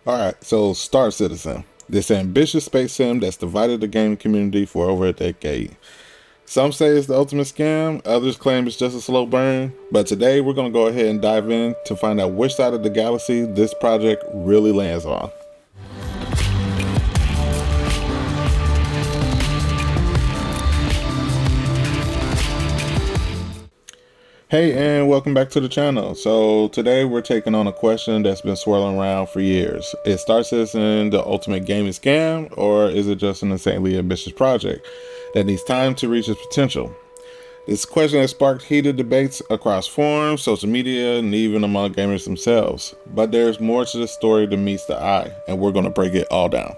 Alright, so Star Citizen. This ambitious space sim that's divided the gaming community for over a decade. Some say it's the ultimate scam, others claim it's just a slow burn, but today we're going to go ahead and dive in to find out which side of the galaxy this project really lands on. Hey, and welcome back to the channel. So today we're taking on a question that's been swirling around for years. Is Star Citizen the ultimate gaming scam, or is it just an insanely ambitious project that needs time to reach its potential? This question has sparked heated debates across forums, social media, and even among gamers themselves. But there's more to the story than meets the eye, and we're going to break it all down.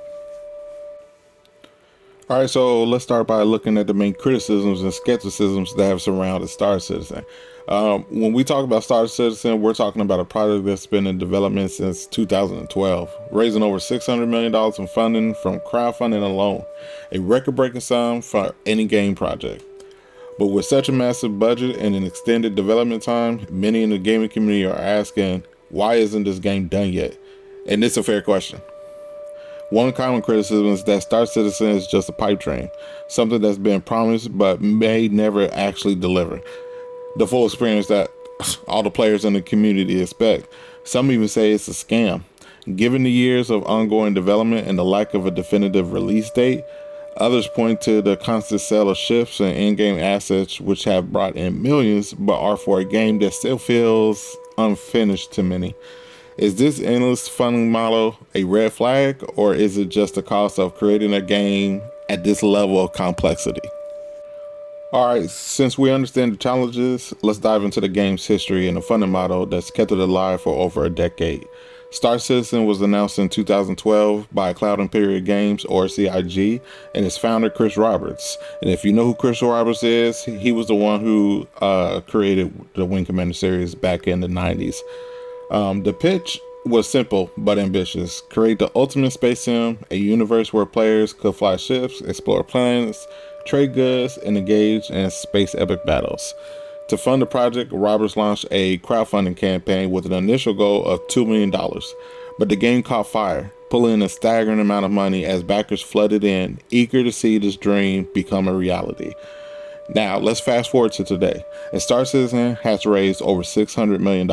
Alright, so let's start by looking at the main criticisms and skepticisms that have surrounded Star Citizen. When we talk about Star Citizen, we're talking about a project that's been in development since 2012, raising over $600 million in funding from crowdfunding alone, a record-breaking sum for any game project. But with such a massive budget and an extended development time, many in the gaming community are asking, why isn't this game done yet? And it's a fair question. One common criticism is that Star Citizen is just a pipe dream, something that's been promised but may never actually deliver the full experience that all the players in the community expect. Some even say it's a scam. Given the years of ongoing development and the lack of a definitive release date, others point to the constant sale of ships and in-game assets which have brought in millions but are for a game that still feels unfinished to many. Is this endless funding model a red flag, or is it just the cost of creating a game at this level of complexity? Alright, since we understand the challenges, let's dive into the game's history and the funding model that's kept it alive for over a decade. Star Citizen was announced in 2012 by Cloud Imperial Games, or CIG, and its founder Chris Roberts. And if you know who Chris Roberts is, he was the one who created the Wing Commander series back in the 90s. The pitch was simple but ambitious. Create the ultimate space sim, a universe where players could fly ships, explore planets, trade goods, and engage in space epic battles. To fund the project, Roberts launched a crowdfunding campaign with an initial goal of $2 million. But the game caught fire, pulling in a staggering amount of money as backers flooded in, eager to see this dream become a reality. Now, let's fast forward to today, and Star Citizen has raised over $600 million,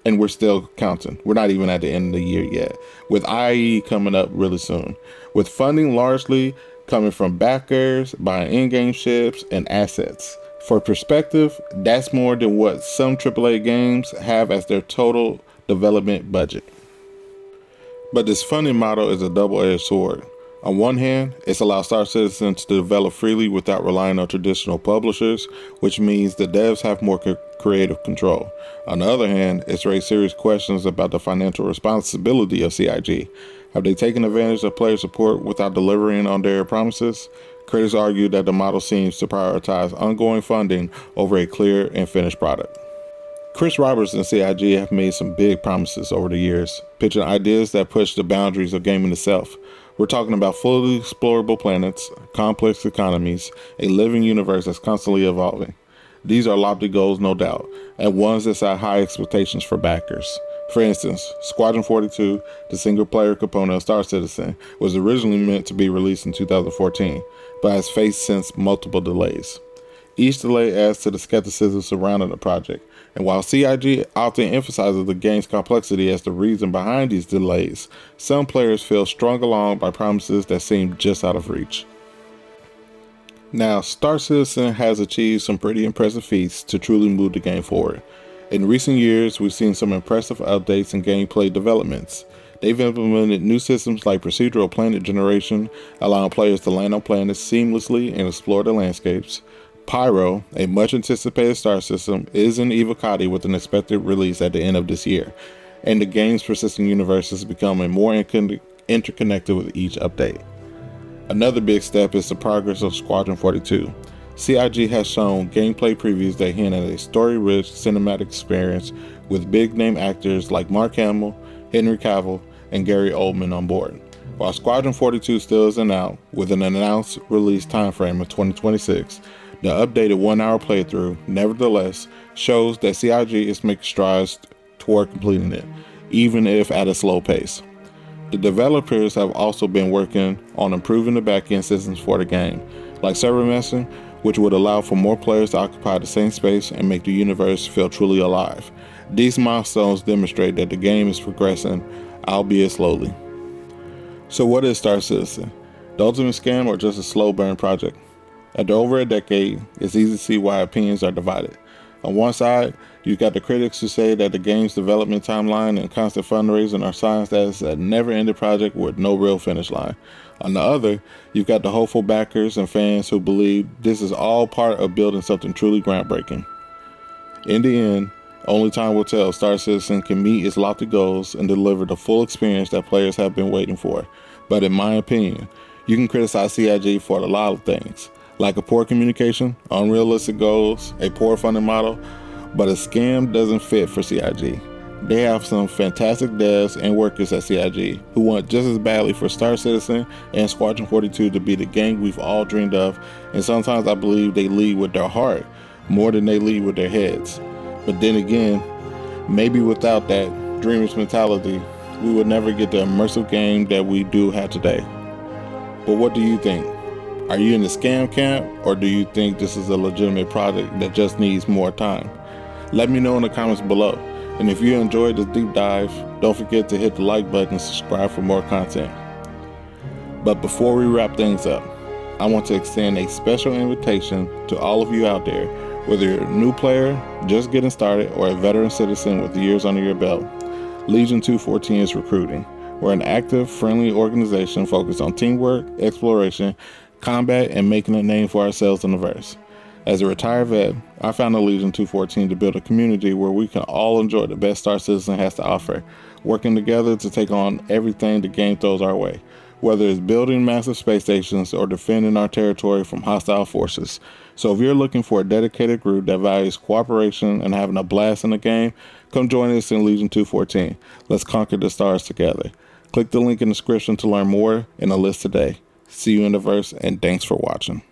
and we're still counting. We're not even at the end of the year yet, with IE coming up really soon, with funding largely coming from backers, buying in-game ships, and assets. For perspective, that's more than what some AAA games have as their total development budget. But this funding model is a double-edged sword. On one hand, it's allowed Star Citizen to develop freely without relying on traditional publishers, which means the devs have more creative control. On the other hand, it's raised serious questions about the financial responsibility of CIG. Have they taken advantage of player support without delivering on their promises? Critics argue that the model seems to prioritize ongoing funding over a clear and finished product. Chris Roberts and CIG have made some big promises over the years, pitching ideas that push the boundaries of gaming itself. We're talking about fully explorable planets, complex economies, a living universe that's constantly evolving. These are lofty goals, no doubt, and ones that set high expectations for backers. For instance, Squadron 42, the single-player component of Star Citizen, was originally meant to be released in 2014, but has faced since multiple delays. Each delay adds to the skepticism surrounding the project, and while CIG often emphasizes the game's complexity as the reason behind these delays, some players feel strung along by promises that seem just out of reach. Now, Star Citizen has achieved some pretty impressive feats to truly move the game forward. In recent years, we've seen some impressive updates and gameplay developments. They've implemented new systems like procedural planet generation, allowing players to land on planets seamlessly and explore the landscapes. Pyro, a much-anticipated star system, is in Evocati with an expected release at the end of this year, and the game's persistent universe is becoming more interconnected with each update. Another big step is the progress of Squadron 42. CIG has shown gameplay previews that hint at a story-rich cinematic experience with big-name actors like Mark Hamill, Henry Cavill, and Gary Oldman on board. While Squadron 42 still isn't out, with an announced release timeframe of 2026, the updated 1-hour playthrough, nevertheless, shows that CIG is making strides toward completing it, even if at a slow pace. The developers have also been working on improving the backend systems for the game, like server meshing, which would allow for more players to occupy the same space and make the universe feel truly alive. These milestones demonstrate that the game is progressing, albeit slowly. So what is Star Citizen? The ultimate scam or just a slow burn project? After over a decade, it's easy to see why opinions are divided. On one side, you've got the critics who say that the game's development timeline and constant fundraising are signs that it's a never-ending project with no real finish line. On the other, you've got the hopeful backers and fans who believe this is all part of building something truly groundbreaking. In the end, only time will tell if Star Citizen can meet its lofty goals and deliver the full experience that players have been waiting for. But in my opinion, you can criticize CIG for a lot of things, like a poor communication, unrealistic goals, a poor funding model, but a scam doesn't fit for CIG. They have some fantastic devs and workers at CIG who want just as badly for Star Citizen and Squadron 42 to be the game we've all dreamed of, and sometimes I believe they lead with their heart more than they lead with their heads. But then again, maybe without that dreamer's mentality, we would never get the immersive game that we do have today. But what do you think? Are you in the scam camp, or do you think this is a legitimate project that just needs more time? Let me know in the comments below. And if you enjoyed this deep dive, don't forget to hit the like button and subscribe for more content. But before we wrap things up, I want to extend a special invitation to all of you out there, whether you're a new player, just getting started, or a veteran citizen with years under your belt. Legion 214 is recruiting. We're an active, friendly organization focused on teamwork, exploration, combat, and making a name for ourselves in the verse. As a retired vet, I founded Legion 214 to build a community where we can all enjoy the best Star Citizen has to offer, working together to take on everything the game throws our way, whether it's building massive space stations or defending our territory from hostile forces. So if you're looking for a dedicated group that values cooperation and having a blast in the game, come join us in Legion 214. Let's conquer the stars together. Click the link in the description to learn more and a list today. See you in the verse, and thanks for watching.